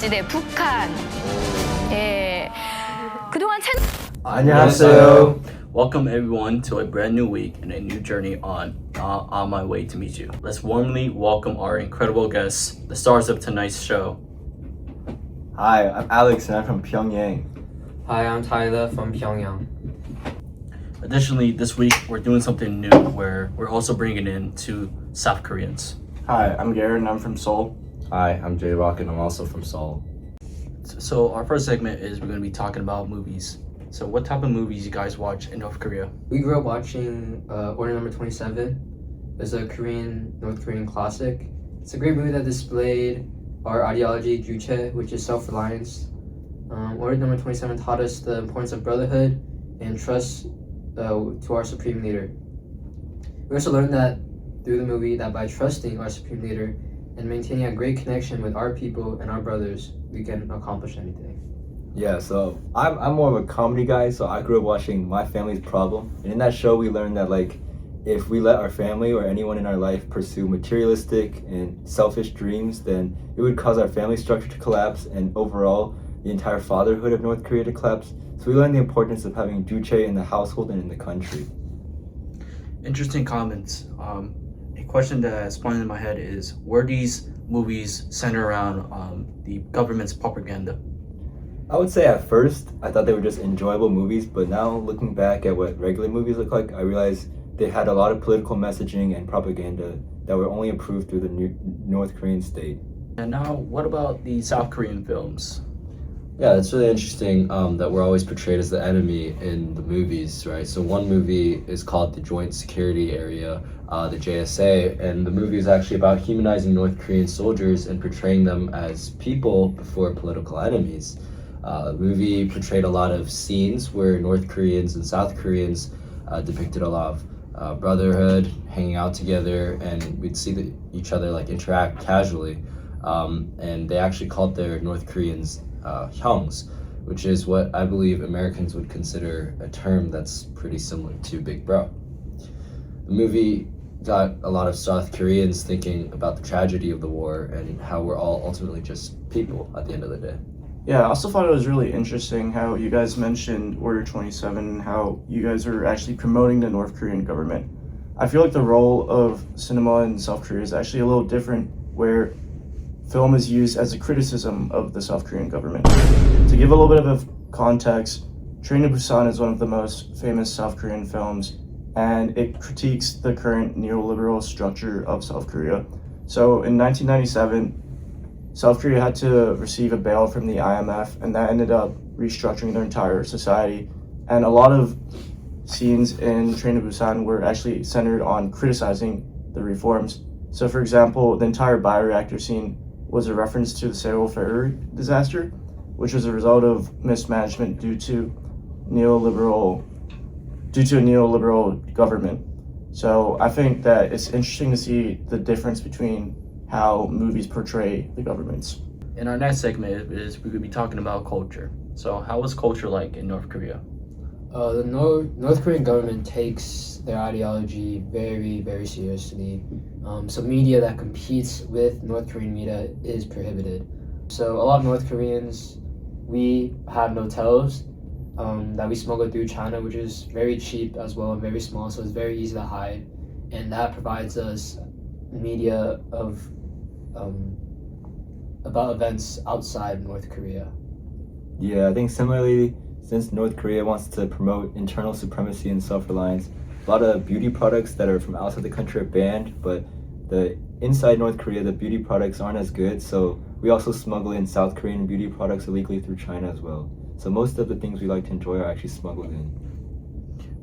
네, 북한. 예. 그동안 채널 안녕하세요. Welcome everyone to a brand new week and a new journey on my way to meet you. Let's warmly welcome our incredible guests, the stars of tonight's show. Hi, I'm Alex and I'm from Pyongyang. Hi, I'm Tyler from Pyongyang. Additionally, this week we're doing something new where we're also bringing in two South Koreans. Hi, I'm Garrett and I'm from Seoul. Hi, I'm J-Rock and I'm also from Seoul. So our first segment is we're going to be talking about movies. So what type of movies you guys watch in North Korea? We grew up watching Order Number 27. It's a North Korean classic. It's a great movie that displayed our ideology, Juche, which is self-reliance. Order Number 27 taught us the importance of brotherhood and trust to our supreme leader. We also learned that through the movie that by trusting our supreme leader and maintaining a great connection with our people and our brothers, we can accomplish anything. Yeah, so I'm more of a comedy guy, so I grew up watching My Family's Problem. And in that show, we learned that if we let our family or anyone in our life pursue materialistic and selfish dreams, then it would cause our family structure to collapse and overall the entire fatherhood of North Korea to collapse. So we learned the importance of having juche in the household and in the country. Interesting comments. A question that spawned in my head is, were these movies centered around the government's propaganda? I would say at first, I thought they were just enjoyable movies, but now looking back at what regular movies look like, I realized they had a lot of political messaging and propaganda that were only approved through the North Korean state. And now, what about the South Korean films? Yeah, it's really interesting that we're always portrayed as the enemy in the movies, right? So one movie is called The Joint Security Area, the JSA, and the movie is actually about humanizing North Korean soldiers and portraying them as people before political enemies. The movie portrayed a lot of scenes where North Koreans and South Koreans depicted a lot of brotherhood, hanging out together, and we'd see each other interact casually. And they actually called their North Koreans Hyoungs, which is what I believe Americans would consider a term that's pretty similar to Big Bro. The movie got a lot of South Koreans thinking about the tragedy of the war and how we're all ultimately just people at the end of the day. Yeah, I also thought it was really interesting how you guys mentioned Order 27 and how you guys are actually promoting the North Korean government. I feel like the role of cinema in South Korea is actually a little different, where film is used as a criticism of the South Korean government. To give a little bit of context, Train to Busan is one of the most famous South Korean films, and it critiques the current neoliberal structure of South Korea. So in 1997, South Korea had to receive a bail from the IMF, and that ended up restructuring their entire society. And a lot of scenes in Train to Busan were actually centered on criticizing the reforms. So for example, the entire bioreactor scene was a reference to the Seoul ferry disaster, which was a result of mismanagement due to a neoliberal government. So I think that it's interesting to see the difference between how movies portray the governments. In our next segment is we could be talking about culture. So how is culture like in North Korea? The North Korean government takes their ideology very, very seriously. So media that competes with North Korean media is prohibited. So a lot of North Koreans, we have Notels that we smuggle through China, which is very cheap as well and very small, so it's very easy to hide. And that provides us media about events outside North Korea. Yeah, I think similarly, since North Korea wants to promote internal supremacy and self-reliance, a lot of beauty products that are from outside the country are banned, but inside North Korea, the beauty products aren't as good, so we also smuggle in South Korean beauty products illegally through China as well. So most of the things we like to enjoy are actually smuggled in.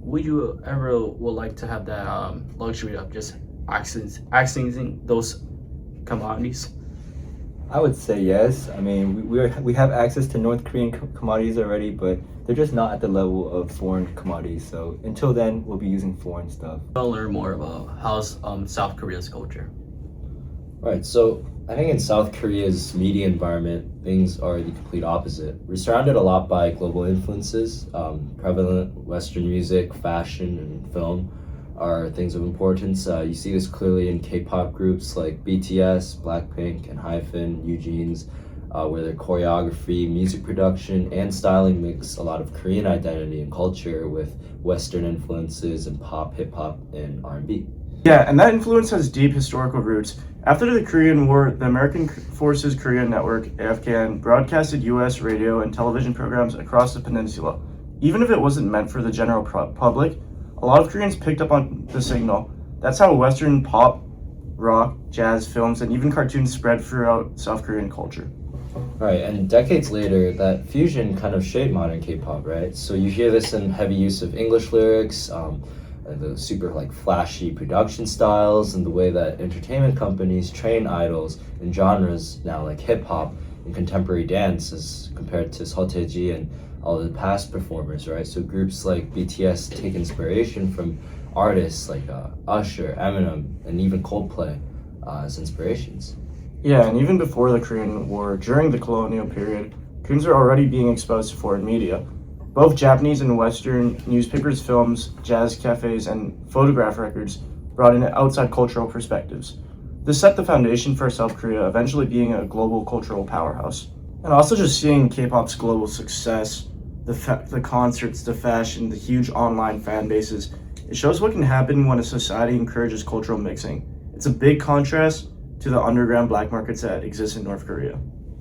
Would you ever would like to have that luxury of just accessing those commodities? I would say yes. I mean, we have access to North Korean commodities already, but they're just not at the level of foreign commodities. So until then, we'll be using foreign stuff. I'll learn more about how's South Korea's culture. Right, so I think in South Korea's media environment, things are the complete opposite. We're surrounded a lot by global influences. Prevalent Western music, fashion, and film are things of importance. You see this clearly in K-pop groups like BTS, Blackpink, and Hyphen, New Jeans. where their choreography, music production, and styling mix a lot of Korean identity and culture with Western influences in pop, hip hop, and R&B. Yeah, and that influence has deep historical roots. After the Korean War, the American Forces Korea Network, AFKN, broadcasted U.S. radio and television programs across the peninsula. Even if it wasn't meant for the general public, a lot of Koreans picked up on the signal. That's how Western pop, rock, jazz, films, and even cartoons spread throughout South Korean culture. Right, and decades later, that fusion kind of shaped modern K-pop, right? So you hear this in heavy use of English lyrics, the super flashy production styles, and the way that entertainment companies train idols in genres now like hip hop and contemporary dance as compared to Seotaeji and all the past performers, right? So groups like BTS take inspiration from artists like Usher, Eminem, and even Coldplay as inspirations. Yeah, and even before the Korean War, during the colonial period, Koreans are already being exposed to foreign media. Both Japanese and Western newspapers, films, jazz cafes, and photograph records brought in outside cultural perspectives. This set the foundation for South Korea eventually being a global cultural powerhouse. And also just seeing K-pop's global success, the concerts, the fashion, the huge online fan bases, it shows what can happen when a society encourages cultural mixing. It's a big contrast to the underground black markets that exist in North Korea.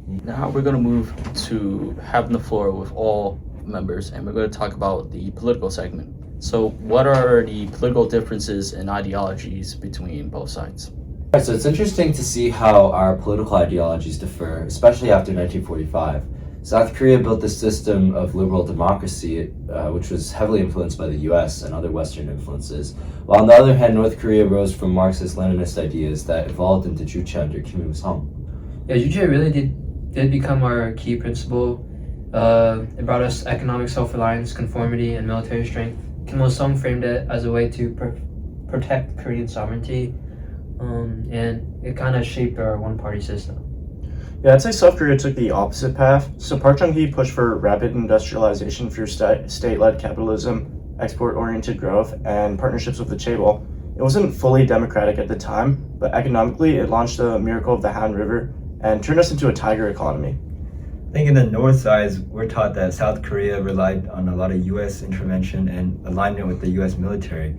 Now we're going to move to having the floor with all members, and we're going to talk about the political segment. So what are the political differences and ideologies between both sides? Right, so it's interesting to see how our political ideologies differ, especially after 1945. South Korea built this system of liberal democracy, which was heavily influenced by the US and other Western influences, while on the other hand, North Korea rose from Marxist-Leninist ideas that evolved into Juche under Kim Il-sung. Yeah, Juche really did become our key principle. It brought us economic self-reliance, conformity, and military strength. Kim Il-sung framed it as a way to protect Korean sovereignty, and it kind of shaped our one-party system. Yeah, I'd say South Korea took the opposite path. So Park Chung-hee pushed for rapid industrialization through state-led capitalism, export-oriented growth, and partnerships with the Chaebol. It wasn't fully democratic at the time, but economically it launched the miracle of the Han River and turned us into a tiger economy. I think in the north sides, we're taught that South Korea relied on a lot of U.S. intervention and alignment with the U.S. military.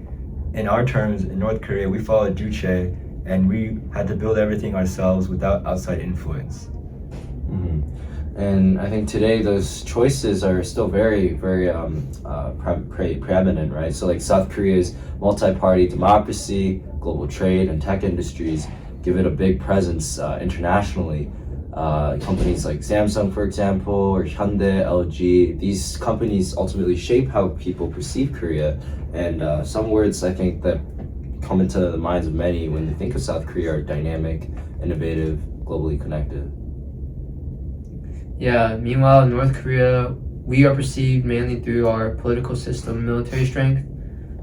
In our terms, in North Korea, we followed Juche, and we had to build everything ourselves without outside influence. Mm-hmm. And I think today those choices are still very, very preeminent, right? So like South Korea's multi-party democracy, global trade, and tech industries give it a big presence internationally. Companies like Samsung, for example, or Hyundai, LG, these companies ultimately shape how people perceive Korea. And some words I think that come into the minds of many when they think of South Korea are dynamic, innovative, globally connected. Yeah, meanwhile, in North Korea, we are perceived mainly through our political system and military strength.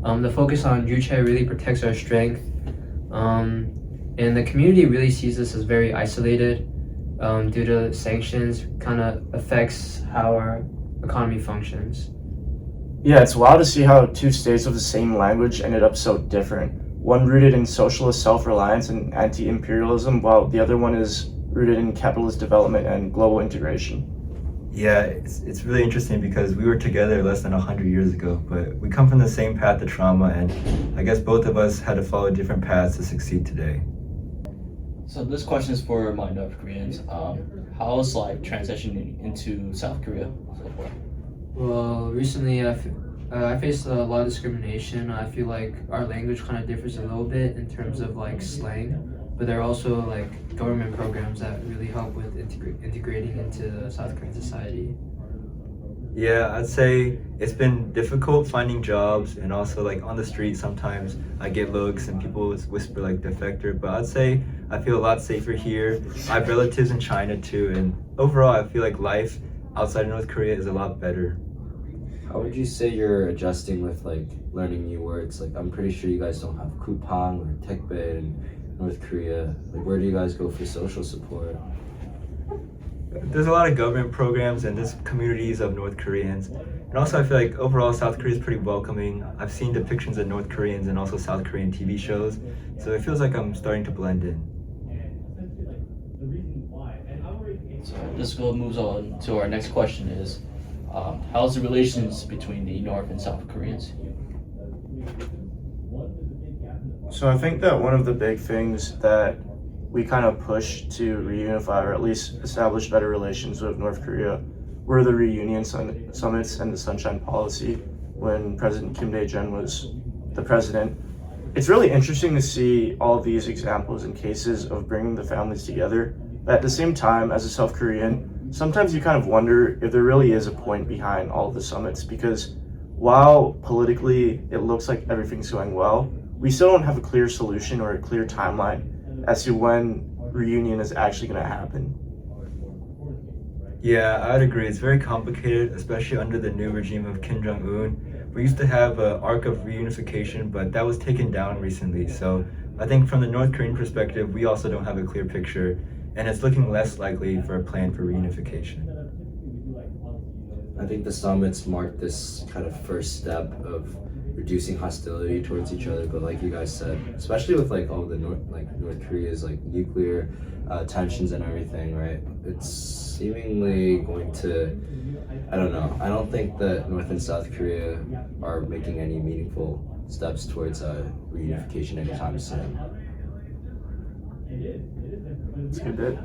The focus on Juche really protects our strength, and the community really sees us as very isolated due to sanctions, kind of affects how our economy functions. Yeah, it's wild to see how two states of the same language ended up so different. One rooted in socialist self-reliance and anti-imperialism, while the other one is rooted in capitalist development and global integration. Yeah, it's really interesting because we were together less than 100 years ago, but we come from the same path to trauma, and I guess both of us had to follow different paths to succeed today. So this question is for my North Koreans. How's life transitioning into South Korea so far? Well, recently I faced a lot of discrimination. I feel like our language kind of differs a little bit in terms of like slang, but there are also like government programs that really help with integrating into South Korean society. Yeah, I'd say it's been difficult finding jobs, and also like on the street sometimes I get looks and people whisper like defector, but I'd say I feel a lot safer here. I have relatives in China too, and overall I feel like life outside of North Korea is a lot better. How would you say you're adjusting with like learning new words? Like I'm pretty sure you guys don't have kupang or tekbe in North Korea. Like where do you guys go for social support? There's a lot of government programs and there's communities of North Koreans. And also I feel like overall South Korea is pretty welcoming. I've seen depictions of North Koreans and also South Korean TV shows, so it feels like I'm starting to blend in. So this moves on to our next question is, how's the relations between the North and South Koreans? So I think that one of the big things that we kind of pushed to reunify, or at least establish better relations with North Korea, were the reunion summits and the Sunshine Policy when President Kim Dae-jung was the president. It's really interesting to see all of these examples and cases of bringing the families together. But at the same time, as a South Korean, sometimes you kind of wonder if there really is a point behind all of the summits, because while politically it looks like everything's going well, we still don't have a clear solution or a clear timeline as to when reunion is actually going to happen. Yeah, I'd agree. It's very complicated, especially under the new regime of Kim Jong-un. We used to have an arc of reunification, but that was taken down recently. So I think from the North Korean perspective, we also don't have a clear picture, and it's looking less likely for a plan for reunification. I think the summits mark this kind of first step of reducing hostility towards each other, but like you guys said, especially with like all the North Korea's like nuclear tensions and everything, right? It's seemingly going to, I don't know. I don't think that North and South Korea are making any meaningful steps towards reunification anytime soon. It's a good bit.